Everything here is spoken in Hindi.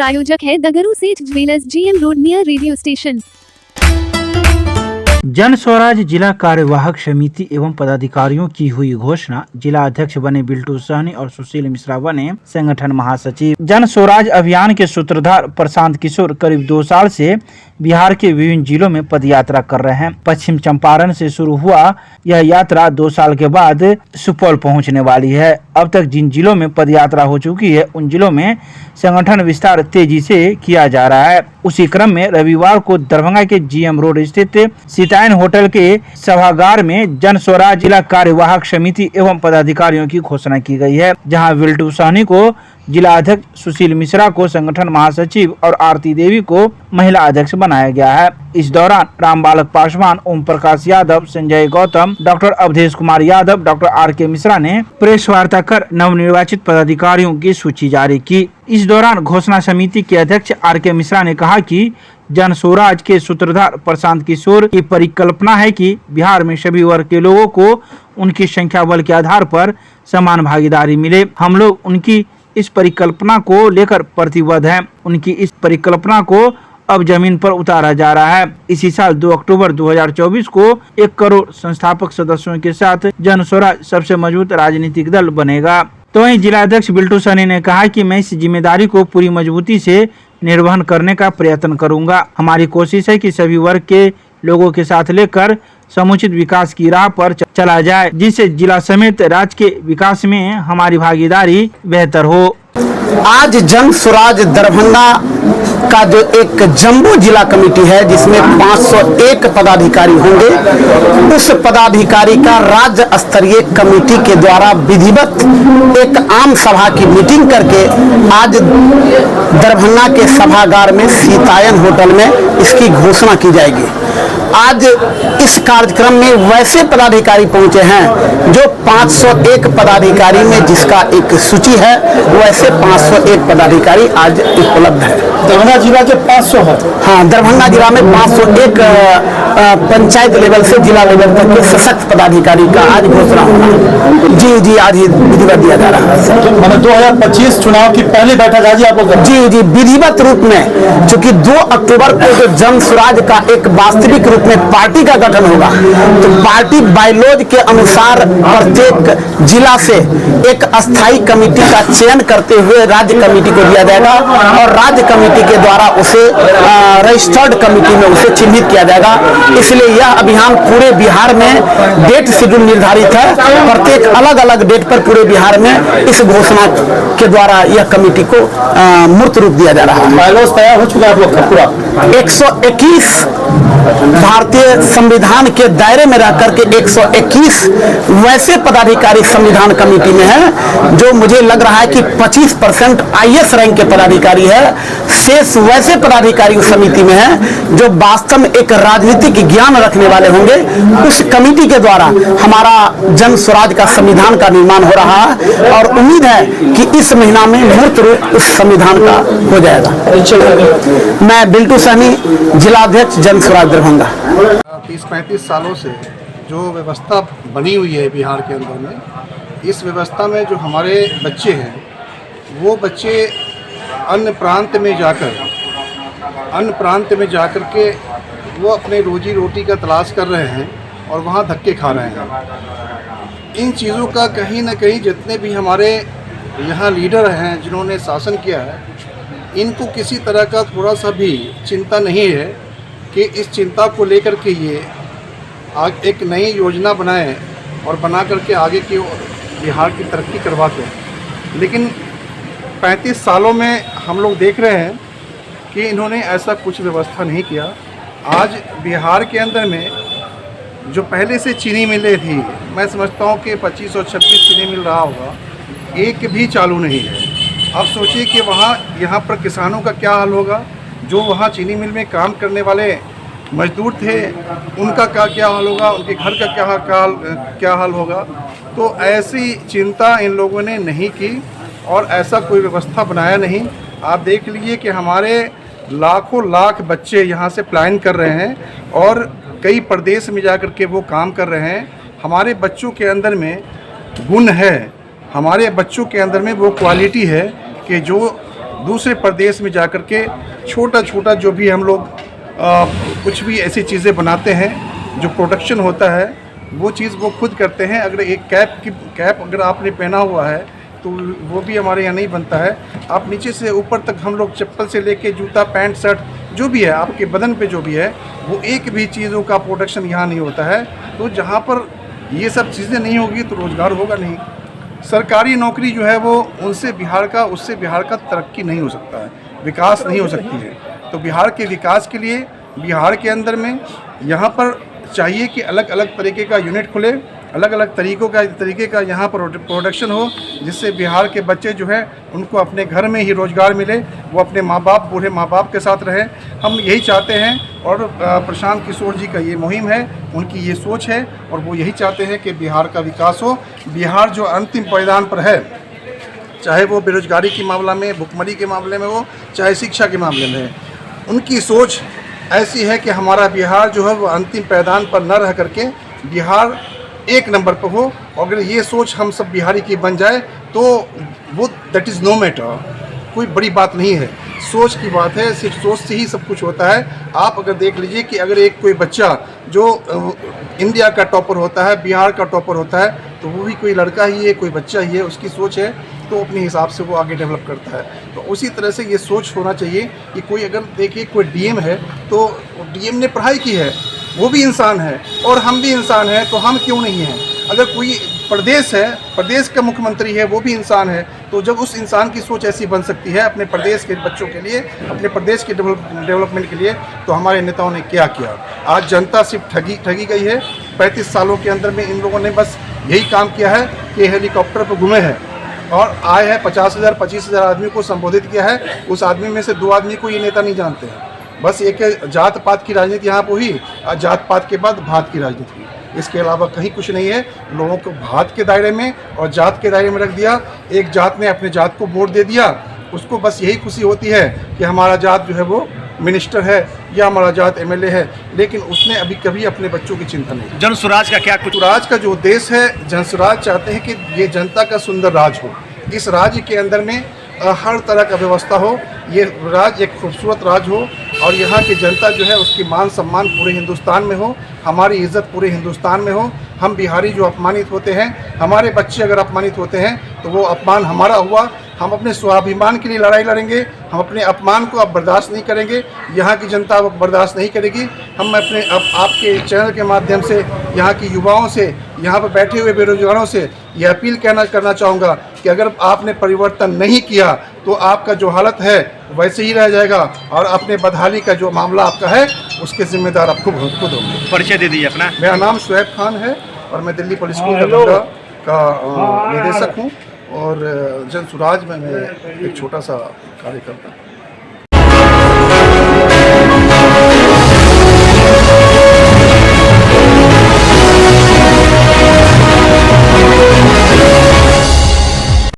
प्रायोजक है दगरू सेठ jewellers, GM road near radio station. जन स्वराज जिला कार्यवाहक समिति एवं पदाधिकारियों की हुई घोषणा। जिला अध्यक्ष बने बिल्टू सहनी और सुशील मिश्रा बने संगठन महासचिव। जन स्वराज अभियान के सूत्रधार प्रशांत किशोर करीब 2 साल से बिहार के विभिन्न जिलों में पदयात्रा कर रहे हैं। पश्चिम चंपारण से शुरू हुआ यह यात्रा 2 साल के बाद सुपौल पहुंचने वाली है। अब तक जिन जिलों में पदयात्रा हो चुकी है उन जिलों में संगठन विस्तार तेजी से किया जा रहा है। उसी क्रम में रविवार को दरभंगा के GM रोड स्थित सीतायन होटल के सभागार में जन स्वराज जिला कार्यवाहक समिति एवं पदाधिकारियों की घोषणा की गई है, जहां बिल्टू सहनी को जिला अध्यक्ष, सुशील मिश्रा को संगठन महासचिव और आरती देवी को महिला अध्यक्ष बनाया गया है। इस दौरान Rambalak Paswan, Om Prakash Yadav, Sanjay Gautam, doctor Awadhesh Kumar Yadav, doctor RK Mishra ने प्रेस वार्ता कर नवनिर्वाचित पदाधिकारियों की सूची जारी की। इस दौरान घोषणा समिति के अध्यक्ष RK मिश्रा ने कहा कि जन स्वराज के सूत्रधार प्रशांत किशोर की परिकल्पना है कि बिहार में सभी वर्ग के लोगों को उनकी संख्या बल के आधार पर समान भागीदारी मिले। हम लोग उनकी इस परिकल्पना को लेकर प्रतिबद्ध हैं। उनकी इस परिकल्पना को अब जमीन पर उतारा जा रहा है। इसी साल 2 अक्टूबर 2024 को 1 करोड़ संस्थापक सदस्यों के साथ जन स्वराज सबसे मजबूत राजनीतिक दल बनेगा। तो वहीं जिला अध्यक्ष बिल्टू सहनी ने कहा कि मैं इस जिम्मेदारी को पूरी मजबूती से निर्वहन करने का प्रयत्न करूंगा। हमारी कोशिश है कि सभी वर्ग के लोगों के साथ लेकर समुचित विकास की राह पर चला जाए, जिससे जिला समेत राज्य के विकास में हमारी भागीदारी बेहतर हो। आज जन स्वराज दरभंगा का जो एक जम्बो जिला कमेटी है जिसमें 501 पदाधिकारी होंगे, उस पदाधिकारी का राज्य स्तरीय कमेटी के द्वारा विधिवत एक आम सभा की मीटिंग करके आज दरभंगा के सभागार में सीतायन होटल में इसकी घोषणा की जाएगी। आज इस कार्यक्रम में वैसे पदाधिकारी पहुंचे हैं जो 501 पदाधिकारी में जिसका एक सूची है, वैसे 501 पदाधिकारी आज उपलब्ध है। दरभंगा जिला के 500 है। हाँ, दरभंगा जिला में 501 पंचायत लेवल से जिला लेवल तक के सशक्त पदाधिकारी का आज घोषणा होना। जी आज ही विधिवत दिया जा रहा है। तो मैंने 2025 चुनाव की पहली बैठक आज आप लोग जी विधिवत रूप में, चूंकि 2 अक्टूबर को जो जन स्वराज का एक वास्तविक रूप में पार्टी का गठन होगा, तो पार्टी बायलॉज के अनुसार प्रत्येक जिला से एक अस्थायी कमेटी का चयन करते हुए राज्य कमेटी को दिया जाएगा और राज्य कमेटी के द्वारा उसे रजिस्टर्ड कमेटी में उसे चिन्हित किया जाएगा। इसलिए यह अभियान पूरे बिहार में डेट शेड्यूल निर्धारित है। प्रत्येक अलग अलग डेट पर पूरे बिहार में इस घोषणा के द्वारा यह कमेटी को मूर्त रूप दिया जा रहा है। बायलॉज तैयार हो चुका है आप लोग का पूरा। 121 भारतीय संविधान के दायरे में रह करके 121 वैसे पदाधिकारी संविधान कमेटी में है, जो मुझे लग रहा है कि 25% IS रैंक के पदाधिकारी है। शेष वैसे पदाधिकारी उस समिति में है जो वास्तव में एक राजनीतिक ज्ञान रखने वाले होंगे। उस कमेटी के द्वारा हमारा जन स्वराज का संविधान का निर्माण हो रहा है और उम्मीद है कि इस महीना में मूर्त रूप उस संविधान का हो जाएगा। मैं बिल्टू सहनी, जिला अध्यक्ष जन स्वराज दरभंगा। 30-35 सालों से जो व्यवस्था बनी हुई है बिहार के अंदर में, इस व्यवस्था में जो हमारे बच्चे हैं वो बच्चे अन्य प्रांत में जाकर के वो अपने रोजी रोटी का तलाश कर रहे हैं और वहाँ धक्के खा रहे हैं। इन चीज़ों का कहीं ना कहीं जितने भी हमारे यहाँ लीडर हैं जिन्होंने शासन किया है, इनको किसी तरह का थोड़ा सा भी चिंता नहीं है कि इस चिंता को लेकर के ये एक नई योजना बनाएं और बना करके आगे की बिहार की तरक्की करवा के। लेकिन 35 सालों में हम लोग देख रहे हैं कि इन्होंने ऐसा कुछ व्यवस्था नहीं किया। आज बिहार के अंदर में जो पहले से चीनी मिलें थी, मैं समझता हूँ कि 25 और 26 चीनी मिल रहा होगा, एक भी चालू नहीं है। अब सोचिए कि यहाँ पर किसानों का क्या हाल होगा, जो वहाँ चीनी मिल में काम करने वाले मजदूर थे उनका क्या हाल होगा, उनके घर का क्या हाल होगा। तो ऐसी चिंता इन लोगों ने नहीं की और ऐसा कोई व्यवस्था बनाया नहीं। आप देख लीजिए कि हमारे लाखों लाख बच्चे यहाँ से पलायन कर रहे हैं और कई प्रदेश में जाकर के वो काम कर रहे हैं। हमारे बच्चों के अंदर में गुण है, हमारे बच्चों के अंदर में वो क्वालिटी है कि जो दूसरे प्रदेश में जाकर के छोटा छोटा जो भी हम लोग कुछ भी ऐसी चीज़ें बनाते हैं, जो प्रोडक्शन होता है वो चीज़ वो खुद करते हैं। अगर एक कैप अगर आपने पहना हुआ है तो वो भी हमारे यहाँ नहीं बनता है। आप नीचे से ऊपर तक हम लोग चप्पल से लेके जूता, पैंट, शर्ट जो भी है आपके बदन पे जो भी है, वो एक भी चीज़ों का प्रोडक्शन यहाँ नहीं होता है। तो जहाँ पर ये सब चीज़ें नहीं होगी तो रोज़गार होगा नहीं। सरकारी नौकरी जो है वो उससे बिहार का तरक्की नहीं हो सकता है, विकास नहीं हो सकती है। तो बिहार के विकास के लिए बिहार के अंदर में यहाँ पर चाहिए कि अलग अलग तरीके का यूनिट खुले, अलग अलग तरीके का यहाँ पर प्रोडक्शन हो, जिससे बिहार के बच्चे जो है उनको अपने घर में ही रोज़गार मिले, वो अपने माँ बाप, बूढ़े माँ बाप के साथ रहे। हम यही चाहते हैं और प्रशांत किशोर जी का ये मुहिम है, उनकी ये सोच है और वो यही चाहते हैं कि बिहार का विकास हो। बिहार जो अंतिम पायदान पर है, चाहे वो बेरोजगारी के मामला में, भुखमरी के मामले में हो, चाहे शिक्षा के मामले में, उनकी सोच ऐसी है कि हमारा बिहार जो है वो अंतिम पायदान पर न रह करके बिहार एक नंबर पर हो। और अगर ये सोच हम सब बिहारी की बन जाए तो वो दैट इज़ नो मैटर, कोई बड़ी बात नहीं है, सोच की बात है। सिर्फ सोच से ही सब कुछ होता है। आप अगर देख लीजिए कि अगर एक कोई बच्चा जो इंडिया का टॉपर होता है, बिहार का टॉपर होता है, तो वो भी कोई लड़का ही है, कोई बच्चा ही है, उसकी सोच है तो अपने हिसाब से वो आगे डेवलप करता है। तो उसी तरह से ये सोच होना चाहिए कि कोई अगर देखिए कोई डीएम है तो डीएम ने पढ़ाई की है, वो भी इंसान है और हम भी इंसान हैं, तो हम क्यों नहीं हैं। अगर कोई प्रदेश है, प्रदेश का मुख्यमंत्री है, वो भी इंसान है। तो जब उस इंसान की सोच ऐसी बन सकती है अपने प्रदेश के बच्चों के लिए, अपने प्रदेश के डेवलपमेंट के लिए, तो हमारे नेताओं ने क्या किया। आज जनता सिर्फ ठगी गई है। 35 सालों के अंदर में इन लोगों ने बस यही काम किया है कि हेलीकॉप्टर पर घूमे हैं और आए हैं, 50,000 25,000 आदमी को संबोधित किया है। उस आदमी में से 2 आदमी को ये नेता नहीं जानते हैं। बस एक जात पात की राजनीति यहाँ पर हुई और जात पात के बाद भात की राजनीति हुई। इसके अलावा कहीं कुछ नहीं है। लोगों को भात के दायरे में और जात के दायरे में रख दिया। एक जात ने अपने जात को वोट दे दिया, उसको बस यही खुशी होती है कि हमारा जात जो है वो मिनिस्टर है या हमारा जात एमएलए है, लेकिन उसने अभी कभी अपने बच्चों की चिंता नहीं। जन स्वराज का क्या कुछ? स्वराज का जो उद्देश्य है, जन स्वराज चाहते हैं कि ये जनता का सुंदर राज हो, इस राज्य के अंदर में हर तरह का व्यवस्था हो, ये राज्य एक खूबसूरत राज्य हो और यहाँ की जनता जो है उसकी मान सम्मान पूरे हिंदुस्तान में हो, हमारी इज़्ज़त पूरे हिंदुस्तान में हो। हम बिहारी जो अपमानित होते हैं, हमारे बच्चे अगर अपमानित होते हैं तो वो अपमान हमारा हुआ। हम अपने स्वाभिमान के लिए लड़ाई लड़ेंगे, हम अपने अपमान को अब बर्दाश्त नहीं करेंगे, यहाँ की जनता अब बर्दाश्त नहीं करेगी। हम अपने आपके चैनल के माध्यम से यहाँ की युवाओं से, यहाँ पर बैठे हुए बेरोजगारों से यह अपील करना चाहूँगा कि अगर आपने परिवर्तन नहीं किया तो आपका जो हालत है वैसे ही रह जाएगा और अपने बदहाली का जो मामला आपका है उसके जिम्मेदार आप खुद होंगे। परिचय दे दीजिए अपना। मेरा नाम शुएब खान है और मैं दिल्ली पुलिस स्कूल दरभंगा का निदेशक हूँ और जन स्वराज में मैं एक छोटा सा कार्य करता हूँ।